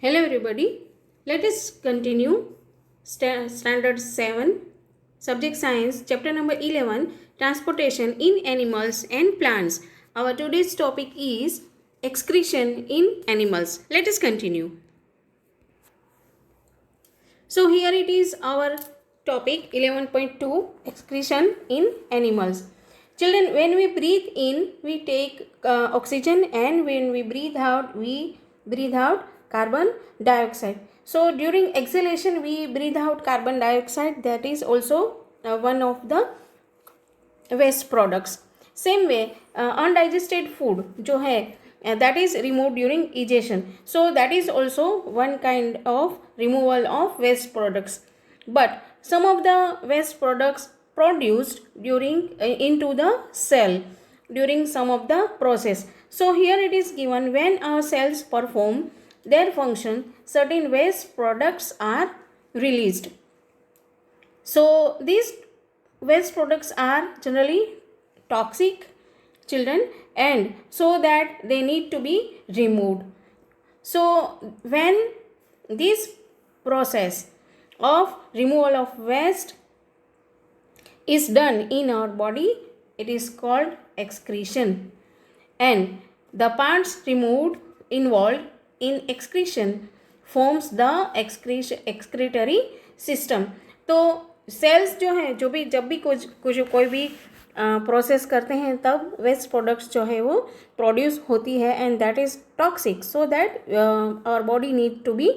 Hello everybody. Let us continue standard 7 subject science chapter number 11 transportation in animals and plants. Our today's topic is excretion in animals. Let us continue. So here it is our topic 11.2 excretion in animals. Children, when we breathe in we take oxygen, and when we breathe out we breathe out carbon dioxide. So during exhalation we breathe out carbon dioxide, that is also one of the waste products. Same way undigested food जो है that is removed during egestion, so that is also one kind of removal of waste products. But some of the waste products produced during into the cell during some of the process. So here it is given, when our cells perform their function, certain waste products are released. So these waste products are generally toxic, children, and so that they need to be removed. So when this process of removal of waste is done in our body, it is called excretion, and the parts removed involved in excretion forms the excretory system. तो sales जो है, जो भी जब भी कोई भी process करते हैं तब वेस्ट प्रोडक्ट्स जो है वो प्रोड्यूस होती है, and that is toxic, so that our body need to be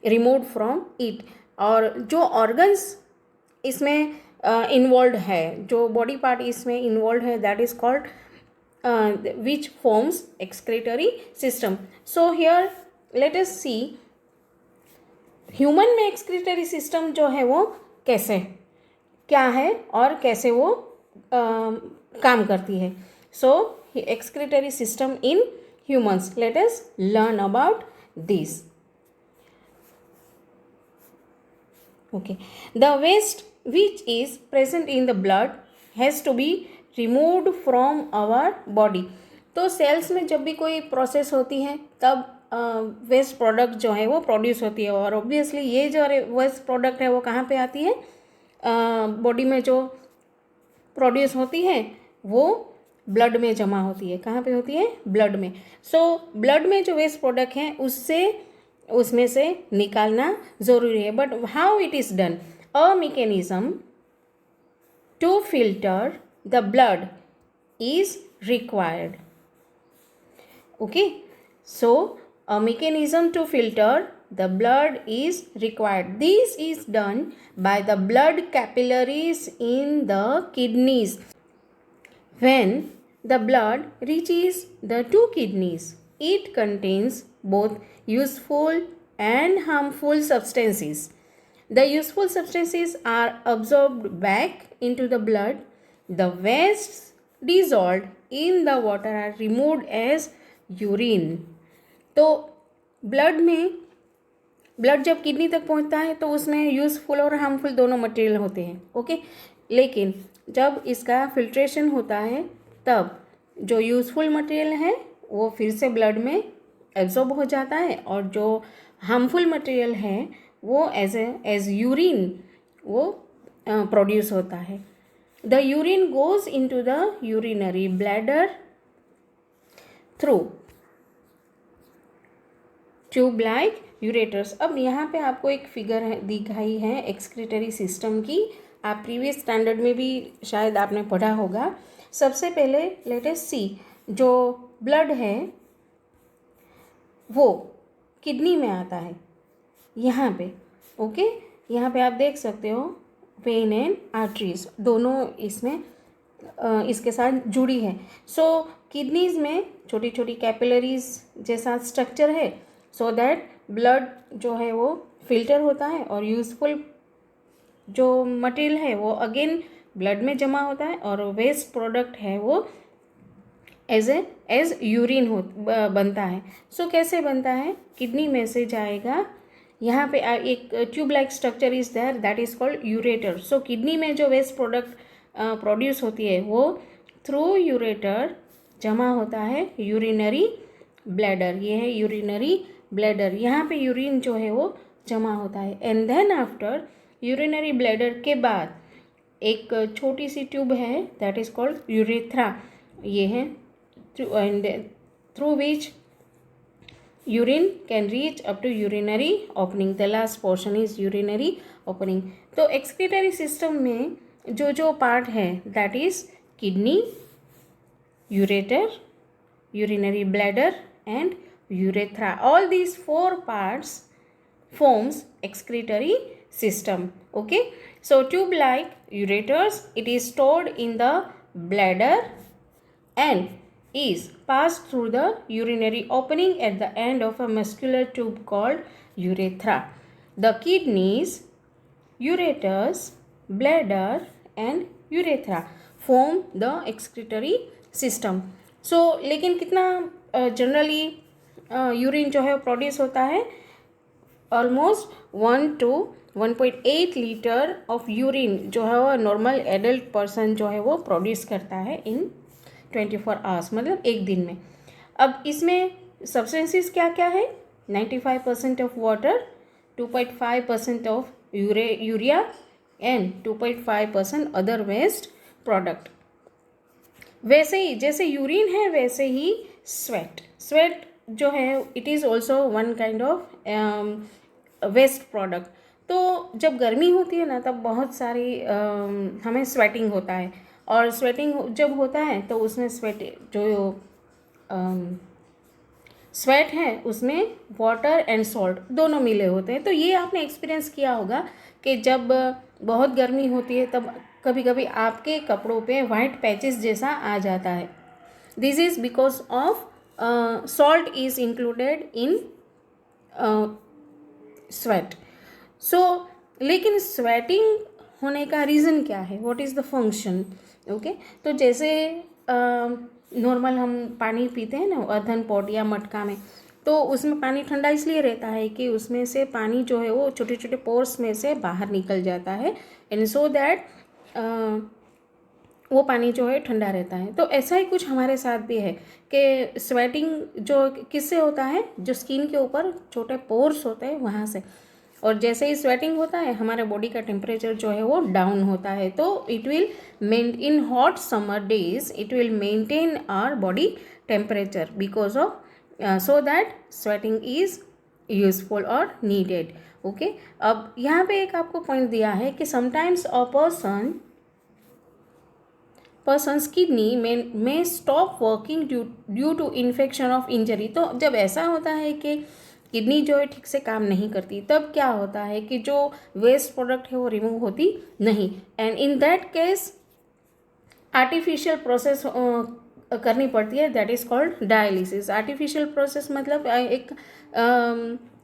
removed from it. और जो ऑर्गन्स इसमें इन्वॉल्व है, जो बॉडी पार्ट इसमें इन्वॉल्व है, that is called which forms excretory system. So here let us see human में excretory system जो है वो कैसे क्या है और कैसे वो काम करती है. So excretory system in humans, let us learn about this. Okay, the waste which is present in the blood has to be removed from our body. तो सेल्स में जब भी कोई प्रोसेस होती है तब वेस्ट प्रोडक्ट जो है वो प्रोड्यूस होती है, और ऑब्वियसली ये जो वेस्ट प्रोडक्ट है वो कहाँ पे आती है, बॉडी में जो प्रोड्यूस होती है वो ब्लड में जमा होती है. कहाँ पे होती है? ब्लड में. सो ब्लड में जो वेस्ट प्रोडक्ट है उसमें से निकालना ज़रूरी है. But how it is done? A mechanism to filter the blood is required. Okay, so a mechanism to filter the blood is required. This is done by the blood capillaries in the kidneys. When the blood reaches the two kidneys, it contains both useful and harmful substances. The useful substances are absorbed back into the blood. The wastes dissolved in the water are removed as urine. तो blood जब kidney तक पहुंचता है तो उसमें useful और harmful दोनों material होते हैं. ओके, लेकिन जब इसका फिल्ट्रेशन होता है तब जो यूज़फुल मटेरियल है वो फिर से ब्लड में एब्जॉर्ब हो जाता है, और जो हार्मफुल मटेरियल है वो एज यूरिन वो प्रोड्यूस होता है. The urine goes into the urinary bladder through tube like ureters. अब यहाँ पे आपको एक फिगर दिखाई है एक्सक्रीटरी सिस्टम की. आप प्रीवियस स्टैंडर्ड में भी शायद आपने पढ़ा होगा. सबसे पहले लेट अस सी, जो ब्लड है वो किडनी में आता है यहाँ पे. ओके, यहाँ पे आप देख सकते हो वेन एंड आर्टरीज दोनों इसमें इसके साथ जुड़ी है. सो किडनीज में छोटी छोटी कैपिलरीज जैसा स्ट्रक्चर है, सो दैट ब्लड जो है वो फिल्टर होता है और यूज़फुल जो मटेरियल है वो अगेन ब्लड में जमा होता है, और वेस्ट प्रोडक्ट है वो एज यूरिन बनता है. सो कैसे बनता है? किडनी में से जाएगा, यहाँ पे एक tube like structure is there, that is called ureter. So kidney में जो वेस्ट प्रोडक्ट प्रोड्यूस होती है वो थ्रू यूरेटर जमा होता है यूरिनरी ब्लैडर. ये है यूरिनरी ब्लैडर, यहाँ पे यूरिन जो है वो जमा होता है। And then after urinary bladder के बाद एक छोटी सी ट्यूब है दैट इज़ कॉल्ड यूरेथ्रा, ये है through which urine can reach up to urinary opening. The last portion is urinary opening. तो excretory system में जो जो पार्ट है that is kidney, ureter, urinary bladder and urethra. All these 4 parts forms excretory system. Okay, so tube like ureters, it is stored in the bladder and is passed through the urinary opening at the end of a muscular tube called urethra. The kidneys, ureters, bladder and urethra form the excretory system. So लेकिन कितना generally urine जो है produce होता है, almost 1 to 1.8 litre of urine जो है वो normal adult person जो है वो प्रोड्यूस करता है इन 24 आवर्स, मतलब एक दिन में। अब इसमें सब्सटेंसेस क्या क्या है? 95% of water, 2.5% of urea and 2.5% other waste product. वैसे ही जैसे यूरिन है वैसे ही स्वेट जो है it is also one kind of waste product. तो जब गर्मी होती है ना तब बहुत सारी हमें स्वेटिंग होता है, और स्वेटिंग जब होता है तो उसमें स्वेट है उसमें वाटर एंड सॉल्ट दोनों मिले होते हैं। तो ये आपने एक्सपीरियंस किया होगा कि जब बहुत गर्मी होती है तब कभी कभी आपके कपड़ों पे वाइट पैचेस जैसा आ जाता है। This is because of salt is included in sweat. So लेकिन स्वेटिंग होने का रीज़न क्या है? What is the function? Okay, तो जैसे नॉर्मल हम पानी पीते हैं ना अर्थन पॉट या मटका में, तो उसमें पानी ठंडा इसलिए रहता है कि उसमें से पानी जो है वो छोटे छोटे पोर्स में से बाहर निकल जाता है, एंड सो दैट वो पानी जो है ठंडा रहता है। तो ऐसा ही कुछ हमारे साथ भी है कि स्वेटिंग जो किससे होता है? जो स्किन के ऊपर छोटे पोर्स होते हैं वहाँ से। और जैसे ही स्वेटिंग होता है हमारे बॉडी का टेम्परेचर जो है वो डाउन होता है, तो it will in hot summer days it will maintain our body temperature because of so that sweating is useful और नीडेड। ओके, अब यहाँ पे एक आपको पॉइंट दिया है कि समटाइम्स अ पर्सन्स किडनी में stop working due to infection of injury. तो जब ऐसा होता है कि किडनी जो है ठीक से काम नहीं करती, तब क्या होता है कि जो वेस्ट प्रोडक्ट है वो रिमूव होती नहीं, and in that case artificial process करनी पड़ती है that is called dialysis. Artificial process मतलब एक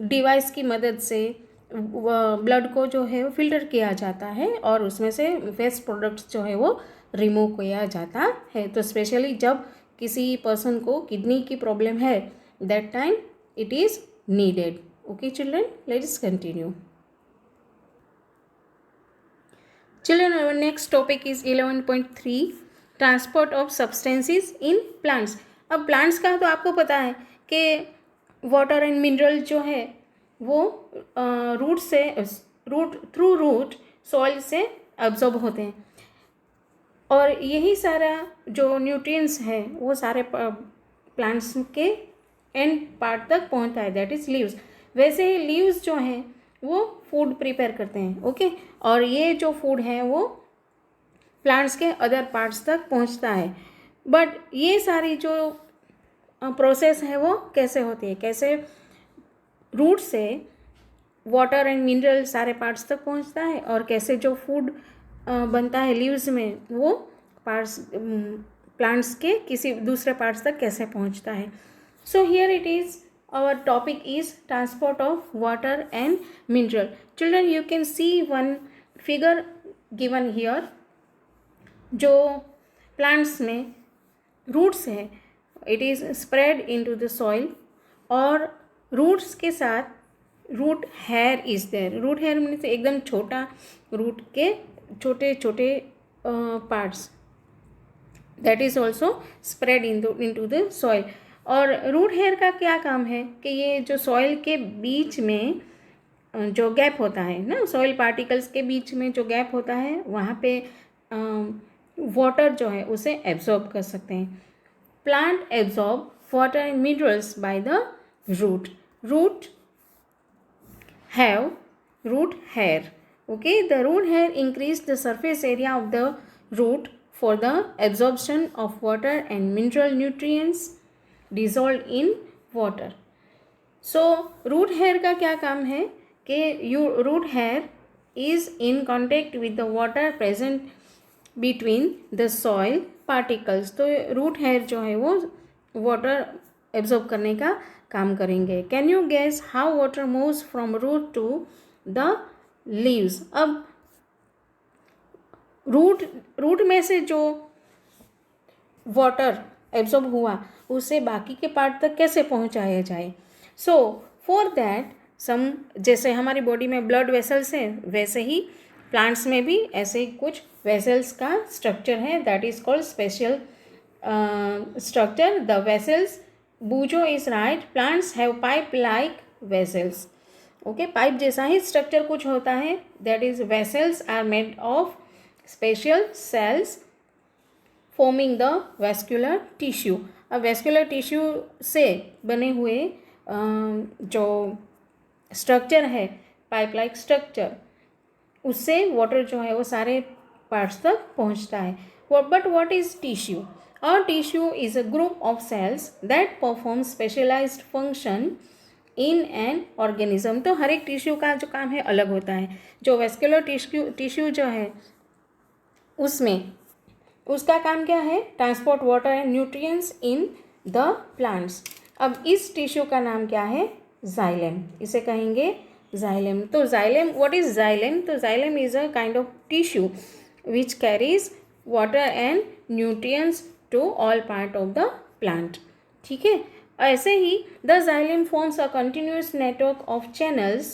डिवाइस की मदद से ब्लड को जो है फिल्टर किया जाता है और उसमें से वेस्ट प्रोडक्ट्स जो है वो रिमूव किया जाता है। तो स्पेशली जब किसी पर्सन को किडनी की प्रॉब्लम है that time it is needed. Okay children, let us continue. Children, our next topic is 11.3 transport of substances in plants. अब plants का तो आपको पता है कि water and mineral जो है वो रूट से थ्रू रूट सॉइल से absorb होते हैं, और यही सारा जो न्यूट्रिएंट्स है वो सारे प्लांट्स के एंड पार्ट तक पहुंचता है दैट इज़ लीव्स। वैसे ही लीव्स जो हैं वो फूड प्रिपेयर करते हैं। ओके, और ये जो फूड है वो प्लांट्स के अदर पार्ट्स तक पहुंचता है। बट ये सारी जो प्रोसेस है वो कैसे होती है? कैसे रूट से वाटर एंड मिनरल सारे पार्ट्स तक पहुंचता है, और कैसे जो फूड बनता है लीव्स में वो पार्ट्स प्लांट्स के किसी दूसरे पार्ट्स तक कैसे पहुंचता है। So here it is, our topic is transport of water and mineral. Children, you can see one figure given here. जो plants में roots है it is spread into the soil, और roots के साथ root hair is there. root hair means एकदम छोटा root के छोटे छोटे parts that is also spread into the soil. और रूट हेयर का क्या काम है कि ये जो सॉइल के बीच में जो गैप होता है ना, सॉइल पार्टिकल्स के बीच में जो गैप होता है वहाँ पे वाटर जो है उसे एब्जॉर्ब कर सकते हैं. Plant absorb water and minerals by the root. Root root hair. Okay, the root hair increase the surface area of the root for the absorption of water and mineral nutrients dissolved in water. So root hair का क्या काम है कि root hair is in contact with the water present between the soil particles. तो root hair जो है वो water absorb करने का काम करेंगे. Can you guess how water moves from root to the leaves. अब रूट में से जो वाटर एब्जॉर्ब हुआ उसे बाकी के पार्ट तक कैसे पहुंचाया जाए. सो फॉर दैट सम, जैसे हमारी बॉडी में ब्लड वेसल्स हैं वैसे ही प्लांट्स में भी ऐसे कुछ वेसल्स का स्ट्रक्चर है. That is called special structure. The vessels बूजो is right. Plants have pipe like vessels. Okay, pipe जैसा ही स्ट्रक्चर कुछ होता है. That is vessels are made of special cells forming the vascular tissue. अब vascular tissue से बने हुए जो स्ट्रक्चर है पाइप लाइक स्ट्रक्चर, उससे वाटर जो है वो सारे पार्ट्स तक पहुंचता है. But what is tissue? A tissue is a group of cells that perform specialized function in an organism. तो हर एक टिश्यू का जो काम है अलग होता है. जो वेस्कुलर टिश्यू जो है उसमें उसका काम क्या है? Transport water and nutrients in the plants. अब इस टिश्यू का नाम क्या है? जाइलेम. इसे कहेंगे जाइलेम. तो जाइलेम, व्हाट इज जाइलेम? तो xylem is a kind of tissue which carries water and nutrients to all part of the plant. ठीक है, ऐसे ही the xylem forms a continuous network of channels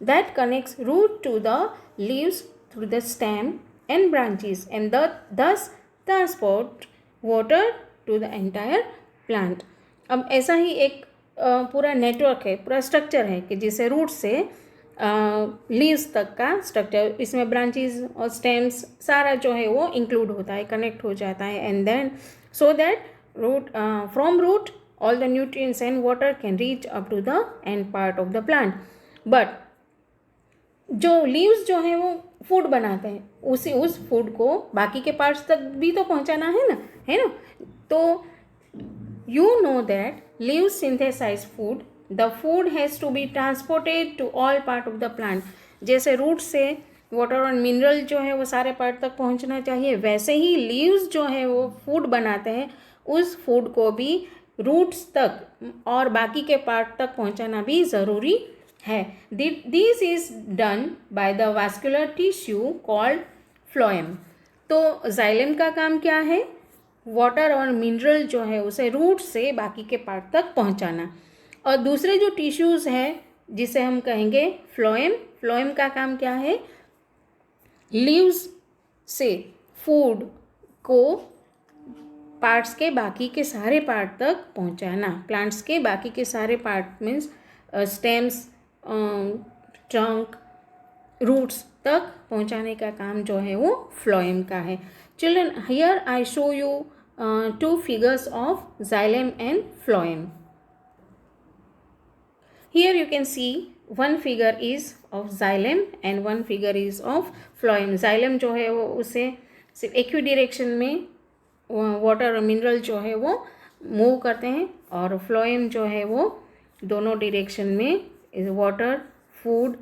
that connects root to the leaves through the stem and branches and thus transport water to the entire plant. अब ऐसा ही एक पूरा network है, पूरा स्ट्रक्चर है कि जिसे रूट से लीव्स तक का स्ट्रक्चर, इसमें ब्रांचेस और स्टेम्स सारा जो है वो इंक्लूड होता है, कनेक्ट हो जाता है. And then so that root from root all the nutrients and water can reach up to the end part of the plant. But जो लीव्स जो है वो फूड बनाते हैं, उस फूड को बाकी के पार्ट्स तक भी तो पहुंचाना है ना. तो you know that leaves synthesize food. The food has to be transported to all part of the plant. जैसे रूट से वाटर और मिनरल जो है वो सारे पार्ट तक पहुंचना चाहिए, वैसे ही लीव्स जो है वो फूड बनाते हैं, उस फूड को भी रूट्स तक और बाकी के पार्ट तक पहुंचाना भी ज़रूरी है. This is done by the vascular tissue called phloem. तो जाइलम का काम क्या है? वाटर और मिनरल जो है उसे रूट से बाकी के पार्ट तक पहुंचाना. और दूसरे जो टिश्यूज़ हैं जिसे हम कहेंगे फ्लोएम. फ्लोएम का काम क्या है? लीव्स से फूड को पार्ट्स के बाकी के सारे पार्ट तक पहुंचाना. प्लांट्स के बाकी के सारे part means stems, trunk, roots तक पहुंचाने का काम जो है वो फ्लोएम का है. Children, here I show you two figures of xylem and phloem. Here you can see one figure is of xylem and one figure is of phloem. Xylem जो है वो उसे सिर्फ एक ही डायरेक्शन में वाटर और मिनरल जो है वो मूव करते हैं, और फ्लोएम जो है वो दोनों डायरेक्शन में वाटर, फूड,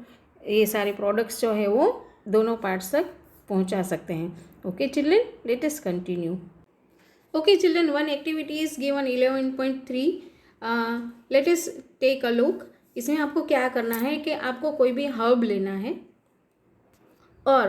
ये सारे प्रोडक्ट्स जो है वो दोनों पार्ट्स तक पहुंचा सकते हैं. Okay children, let us continue. Okay children, one activity is given 11.3. Let us take a look. इसमें आपको क्या करना है कि आपको कोई भी हर्ब लेना है और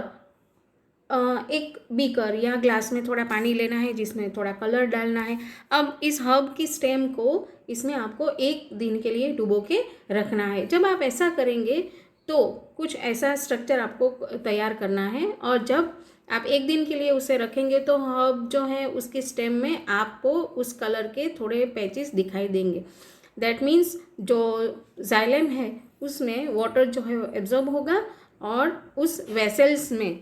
एक बीकर या ग्लास में थोड़ा पानी लेना है जिसमें थोड़ा कलर डालना है. अब इस हर्ब की स्टेम को इसमें आपको 1 दिन के लिए डुबो के रखना है. जब आप ऐसा करेंगे तो कुछ ऐसा स्ट्रक्चर आपको तैयार करना है, और जब आप एक दिन के लिए उसे रखेंगे तो हर्ब जो है उसके स्टेम में आपको उस कलर के थोड़े पैचेस दिखाई देंगे। दैट मीन्स जो जाइलम है उसमें वाटर जो है एब्जॉर्ब होगा और उस वेसल्स में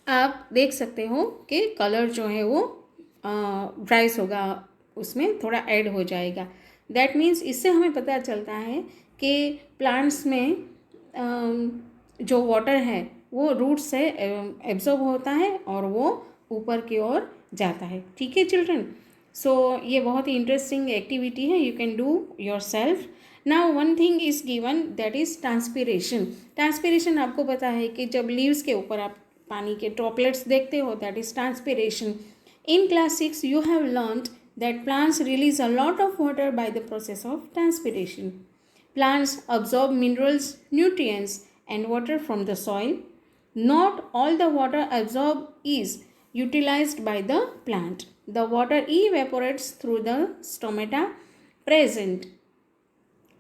आप देख सकते हो कि कलर जो है वो ब्राइट होगा, उसमें थोड़ा ऐड हो जाएगा। दैट मीन्स इससे हमें पता चलता है कि प्लांट्स में जो वाटर है वो रूट से एब्जॉर्ब होता है और वो ऊपर की ओर जाता है। ठीक है चिल्ड्रन, सो ये बहुत ही इंटरेस्टिंग एक्टिविटी है, you can do your self. Now one thing is given that is transpiration. Transpiration आपको पता है कि जब लीव्स के ऊपर आप पानी के ड्रॉपलेट्स देखते हो, that is transpiration. In class 6 you have learned that plants release a lot of water by the process of transpiration. Plants absorb minerals, nutrients, and water from the soil. Not all the water absorbed is utilized by the plant. The water evaporates through the stomata present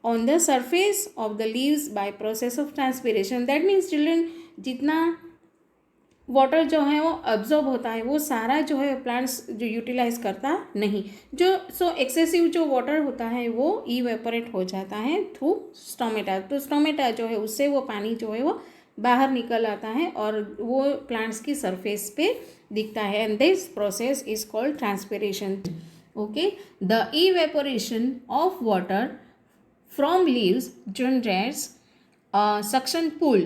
on the surface of the leaves by process of transpiration. That means children, जितना water जो है वो absorb होता है वो सारा जो है प्लांट्स जो यूटिलाइज करता नहीं, जो एक्सेसिव जो वाटर होता है वो इवेपोरेट हो जाता है थ्रू स्टोमेटा। तो स्टोमेटा जो है उससे वो पानी जो है वो बाहर निकल आता है और वो प्लांट्स की सरफेस पे दिखता है, and this process is called transpiration. Okay, the evaporation of water from leaves generates suction pool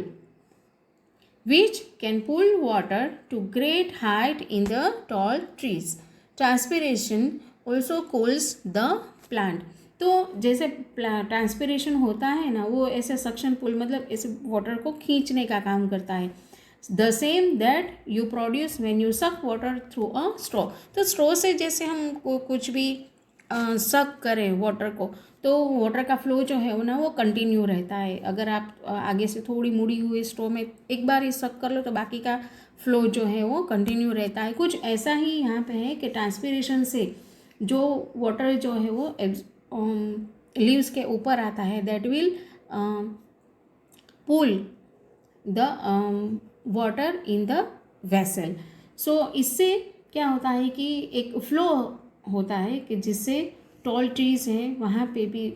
which can pull water to great height in the tall trees. Transpiration also cools the plant. तो जैसे transpiration होता है ना, वो ऐसे suction पुल मतलब ऐसे water को खींचने का काम करता है। The same that you produce when you सक वाटर थ्रू अ स्ट्रॉ। तो स्ट्रॉ से जैसे हम कुछ भी सक करें वाटर को, तो वाटर का फ्लो जो है वो ना वो कंटिन्यू रहता है। अगर आप आगे से थोड़ी मुड़ी हुई स्ट्रॉ में एक बार ही सक कर लो तो बाकी का फ्लो जो है वो कंटिन्यू रहता है। कुछ ऐसा ही यहाँ पे है कि ट्रांसपिरेशन से जो वाटर जो है वो लीव्स के ऊपर आता है, that will pull the water in the vessel. So इससे क्या होता है कि एक फ्लो होता है कि जिससे टॉल ट्रीज हैं वहाँ पे भी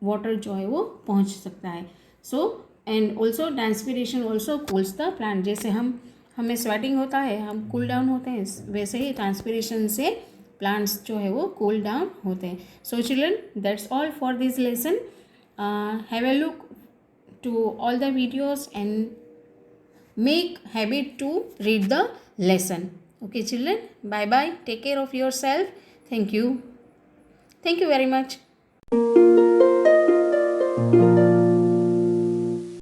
वाटर जो है वो पहुँच सकता है। So and also transpiration also cools the plant. जैसे हमें स्वेटिंग होता है, हम कूल डाउन होते हैं, वैसे ही ट्रांसपिरेशन से प्लांट्स जो है वो कूल डाउन होते हैं। So children, that's all for this lesson. Have a look to all the videos and make habit to read the lesson. Okay children, bye bye, take care of yourself. Thank you very much.